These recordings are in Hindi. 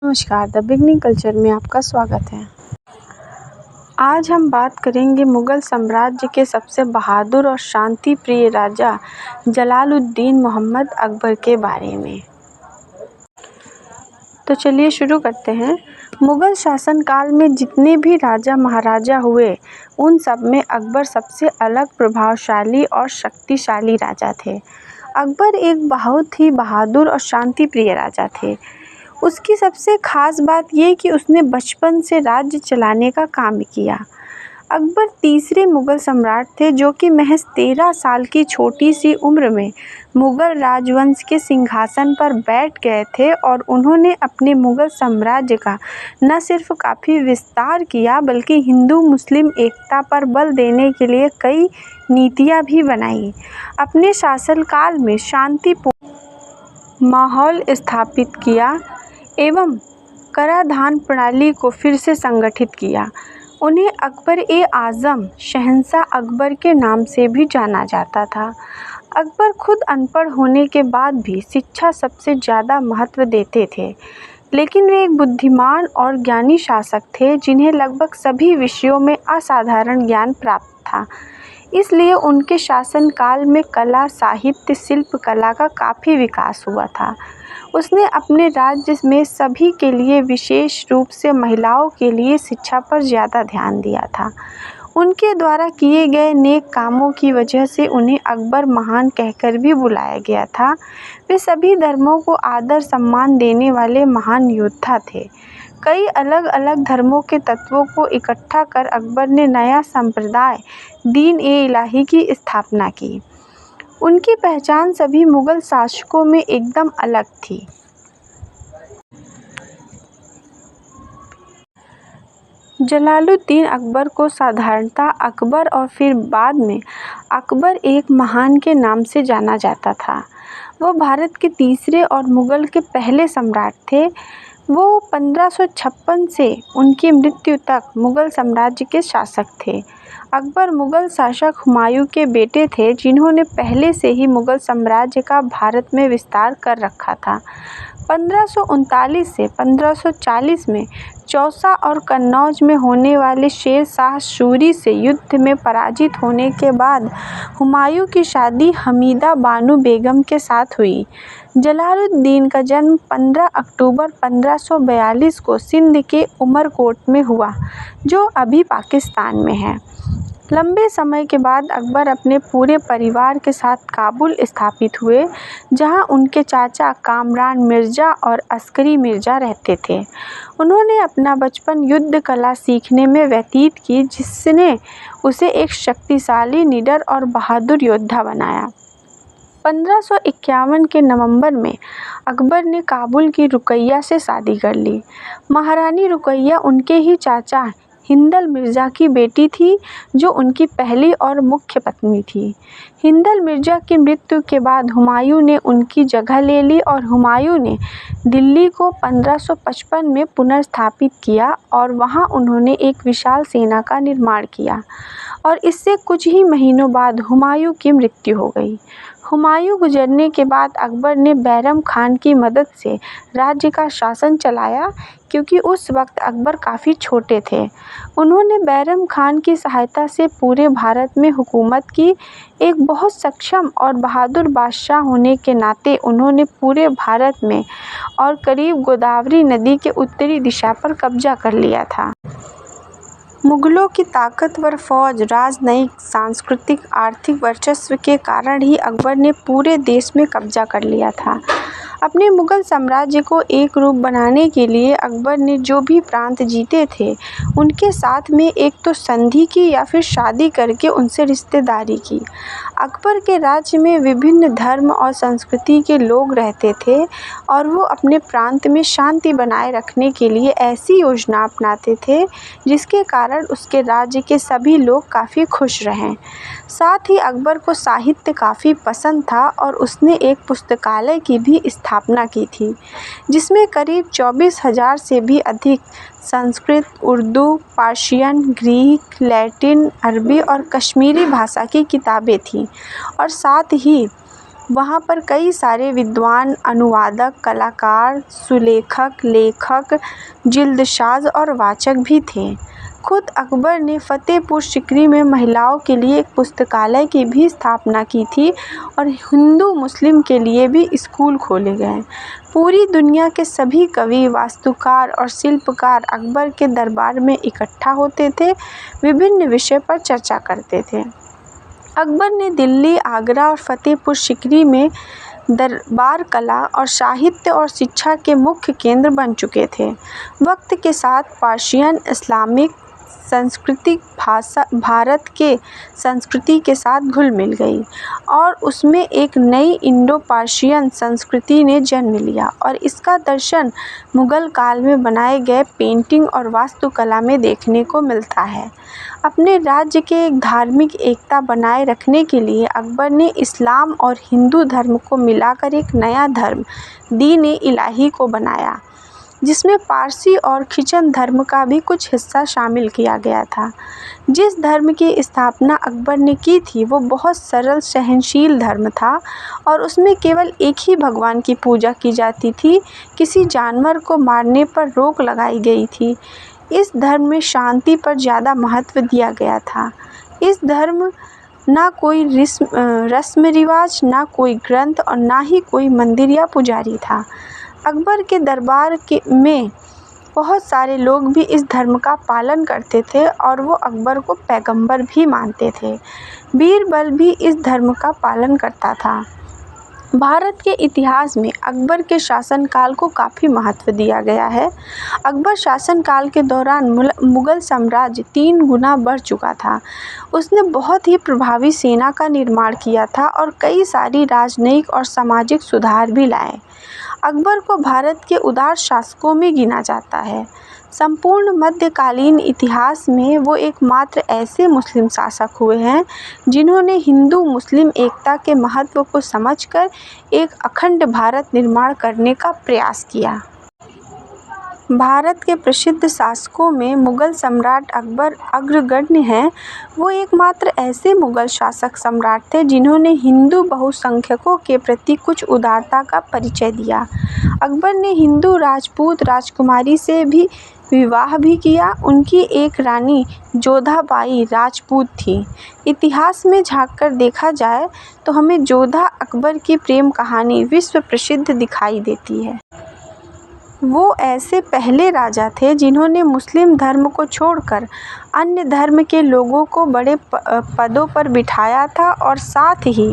नमस्कार, द बिगनिंग कल्चर में आपका स्वागत है। आज हम बात करेंगे मुग़ल साम्राज्य के सबसे बहादुर और शांति प्रिय राजा जलालुद्दीन मोहम्मद अकबर के बारे में। तो चलिए शुरू करते हैं। मुग़ल शासनकाल में जितने भी राजा महाराजा हुए, उन सब में अकबर सबसे अलग, प्रभावशाली और शक्तिशाली राजा थे। अकबर एक बहुत ही बहादुर और शांति प्रिय राजा थे। उसकी सबसे खास बात ये कि उसने बचपन से राज्य चलाने का काम किया। अकबर तीसरे मुग़ल सम्राट थे जो कि महज 13 साल की छोटी सी उम्र में मुग़ल राजवंश के सिंहासन पर बैठ गए थे और उन्होंने अपने मुग़ल साम्राज्य का न सिर्फ काफ़ी विस्तार किया बल्कि हिंदू मुस्लिम एकता पर बल देने के लिए कई नीतियाँ भी बनाई। अपने शासनकाल में शांतिपूर्ण माहौल स्थापित किया एवं कराधान प्रणाली को फिर से संगठित किया। उन्हें अकबर-ए-आज़म, शहंशाह अकबर के नाम से भी जाना जाता था। अकबर खुद अनपढ़ होने के बाद भी शिक्षा सबसे ज़्यादा महत्व देते थे, लेकिन वे एक बुद्धिमान और ज्ञानी शासक थे जिन्हें लगभग सभी विषयों में असाधारण ज्ञान प्राप्त था। इसलिए उनके शासनकाल में कला, साहित्य, शिल्पकला का काफ़ी विकास हुआ था। उसने अपने राज्य में सभी के लिए, विशेष रूप से महिलाओं के लिए शिक्षा पर ज़्यादा ध्यान दिया था। उनके द्वारा किए गए नेक कामों की वजह से उन्हें अकबर महान कहकर भी बुलाया गया था। वे सभी धर्मों को आदर सम्मान देने वाले महान योद्धा थे। कई अलग अलग धर्मों के तत्वों को इकट्ठा कर अकबर ने नया संप्रदाय दीन-ए-इलाही की स्थापना की। उनकी पहचान सभी मुग़ल शासकों में एकदम अलग थी। जलालुद्दीन अकबर को साधारणतः अकबर और फिर बाद में अकबर एक महान के नाम से जाना जाता था। वो भारत के तीसरे और मुग़ल के पहले सम्राट थे। वो 1556 से उनकी मृत्यु तक मुग़ल साम्राज्य के शासक थे। अकबर मुग़ल शासक हुमायूं के बेटे थे जिन्होंने पहले से ही मुग़ल साम्राज्य का भारत में विस्तार कर रखा था। 1539 से 1540 में चौसा और कन्नौज में होने वाले शेर शाह सूरी से युद्ध में पराजित होने के बाद हुमायूं की शादी हमीदा बानो बेगम के साथ हुई। जलालुद्दीन का जन्म 15 अक्टूबर 1542 को सिंध के उमरकोट में हुआ, जो अभी पाकिस्तान में है। लंबे समय के बाद अकबर अपने पूरे परिवार के साथ काबुल स्थापित हुए, जहां उनके चाचा कामरान मिर्ज़ा और अस्करी मिर्ज़ा रहते थे। उन्होंने अपना बचपन युद्ध कला सीखने में व्यतीत की, जिसने उसे एक शक्तिशाली, निडर और बहादुर योद्धा बनाया। 1551 के नवंबर में अकबर ने काबुल की रुकैया से शादी कर ली। महारानी रुकैया उनके ही चाचा हिंदल मिर्ज़ा की बेटी थी, जो उनकी पहली और मुख्य पत्नी थी। हिंदल मिर्ज़ा की मृत्यु के बाद हुमायूं ने उनकी जगह ले ली और हुमायूं ने दिल्ली को 1555 में पुनर्स्थापित किया और वहां उन्होंने एक विशाल सेना का निर्माण किया और इससे कुछ ही महीनों बाद हुमायूं की मृत्यु हो गई। हुमायूं गुजरने के बाद अकबर ने बैरम खान की मदद से राज्य का शासन चलाया, क्योंकि उस वक्त अकबर काफ़ी छोटे थे। उन्होंने बैरम खान की सहायता से पूरे भारत में हुकूमत की। एक बहुत सक्षम और बहादुर बादशाह होने के नाते उन्होंने पूरे भारत में और करीब गोदावरी नदी के उत्तरी दिशा पर कब्जा कर लिया था। मुग़लों की ताकतवर फौज, राजनयिक, सांस्कृतिक, आर्थिक वर्चस्व के कारण ही अकबर ने पूरे देश में कब्जा कर लिया था। अपने मुग़ल साम्राज्य को एक रूप बनाने के लिए अकबर ने जो भी प्रांत जीते थे, उनके साथ में एक तो संधि की या फिर शादी करके उनसे रिश्तेदारी की। अकबर के राज्य में विभिन्न धर्म और संस्कृति के लोग रहते थे और वो अपने प्रांत में शांति बनाए रखने के लिए ऐसी योजना अपनाते थे जिसके कारण उसके राज्य के सभी लोग काफ़ी खुश रहें। साथ ही अकबर को साहित्य काफ़ी पसंद था और उसने एक पुस्तकालय की भी स्थापना की थी, जिसमें करीब 24,000 से भी अधिक Sanskrit, Urdu, Persian, Greek, Latin, अरबी और कश्मीरी भाषा की किताबें थीं और साथ ही वहाँ पर कई सारे विद्वान, अनुवादक, कलाकार, सुलेखक, लेखक, जिल्दशाज और वाचक भी थे। खुद अकबर ने फतेहपुर सीकरी में महिलाओं के लिए एक पुस्तकालय की भी स्थापना की थी और हिंदू मुस्लिम के लिए भी स्कूल खोले गए। पूरी दुनिया के सभी कवि, वास्तुकार और शिल्पकार अकबर के दरबार में इकट्ठा होते थे, विभिन्न विषय पर चर्चा करते थे। अकबर ने दिल्ली, आगरा और फतेहपुर सीकरी में दरबार कला और साहित्य और शिक्षा के मुख्य केंद्र बन चुके थे। वक्त के साथ पर्शियन, इस्लामिक संस्कृति भारत के संस्कृति के साथ घुल मिल गई और उसमें एक नई इंडो पर्शियन संस्कृति ने जन्म लिया और इसका दर्शन मुगल काल में बनाए गए पेंटिंग और वास्तुकला में देखने को मिलता है। अपने राज्य के एक धार्मिक एकता बनाए रखने के लिए अकबर ने इस्लाम और हिंदू धर्म को मिलाकर एक नया धर्म दीन-ए-इलाही को बनाया, जिसमें पारसी और खिचन धर्म का भी कुछ हिस्सा शामिल किया गया था। जिस धर्म की स्थापना अकबर ने की थी वो बहुत सरल, सहनशील धर्म था और उसमें केवल एक ही भगवान की पूजा की जाती थी। किसी जानवर को मारने पर रोक लगाई गई थी। इस धर्म में शांति पर ज़्यादा महत्व दिया गया था। इस धर्म ना कोई रस्म रिवाज, ना कोई ग्रंथ और ना ही कोई मंदिर या पुजारी था। अकबर के दरबार में बहुत सारे लोग भी इस धर्म का पालन करते थे और वो अकबर को पैगंबर भी मानते थे। बीरबल भी इस धर्म का पालन करता था। भारत के इतिहास में अकबर के शासनकाल को काफ़ी महत्व दिया गया है। अकबर शासनकाल के दौरान मुगल साम्राज्य 3 गुना बढ़ चुका था। उसने बहुत ही प्रभावी सेना का निर्माण किया था और कई सारी राजनयिक और सामाजिक सुधार भी लाए। अकबर को भारत के उदार शासकों में गिना जाता है। संपूर्ण मध्यकालीन इतिहास में वो एकमात्र ऐसे मुस्लिम शासक हुए हैं जिन्होंने हिंदू मुस्लिम एकता के महत्व को समझकर एक अखंड भारत निर्माण करने का प्रयास किया। भारत के प्रसिद्ध शासकों में मुगल सम्राट अकबर अग्रगण्य हैं। वो एकमात्र ऐसे मुगल शासक सम्राट थे जिन्होंने हिंदू बहुसंख्यकों के प्रति कुछ उदारता का परिचय दिया। अकबर ने हिंदू राजपूत राजकुमारी से भी विवाह भी किया। उनकी एक रानी जोधाबाई राजपूत थी। इतिहास में झांककर देखा जाए तो हमें जोधा अकबर की प्रेम कहानी विश्व प्रसिद्ध दिखाई देती है। वो ऐसे पहले राजा थे जिन्होंने मुस्लिम धर्म को छोड़कर अन्य धर्म के लोगों को बड़े पदों पर बिठाया था और साथ ही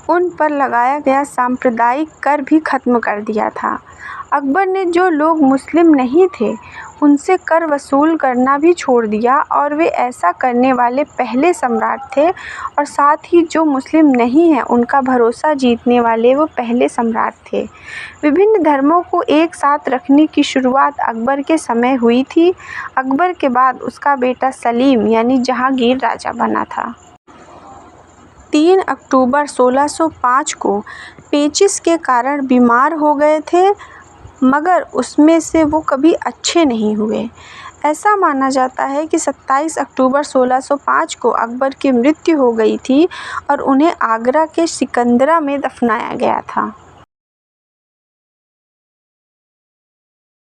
उन पर लगाया गया सांप्रदायिक कर भी खत्म कर दिया था। अकबर ने जो लोग मुस्लिम नहीं थे उनसे कर वसूल करना भी छोड़ दिया और वे ऐसा करने वाले पहले सम्राट थे और साथ ही जो मुस्लिम नहीं हैं उनका भरोसा जीतने वाले वो पहले सम्राट थे। विभिन्न धर्मों को एक साथ रखने की शुरुआत अकबर के समय हुई थी। अकबर के बाद उसका बेटा सलीम यानी जहांगीर राजा बना था। 3 अक्टूबर 1605 को पेचिश के कारण बीमार हो गए थे, मगर उसमें से वो कभी अच्छे नहीं हुए। ऐसा माना जाता है कि 27 अक्टूबर 1605 को अकबर की मृत्यु हो गई थी और उन्हें आगरा के सिकंदरा में दफनाया गया था।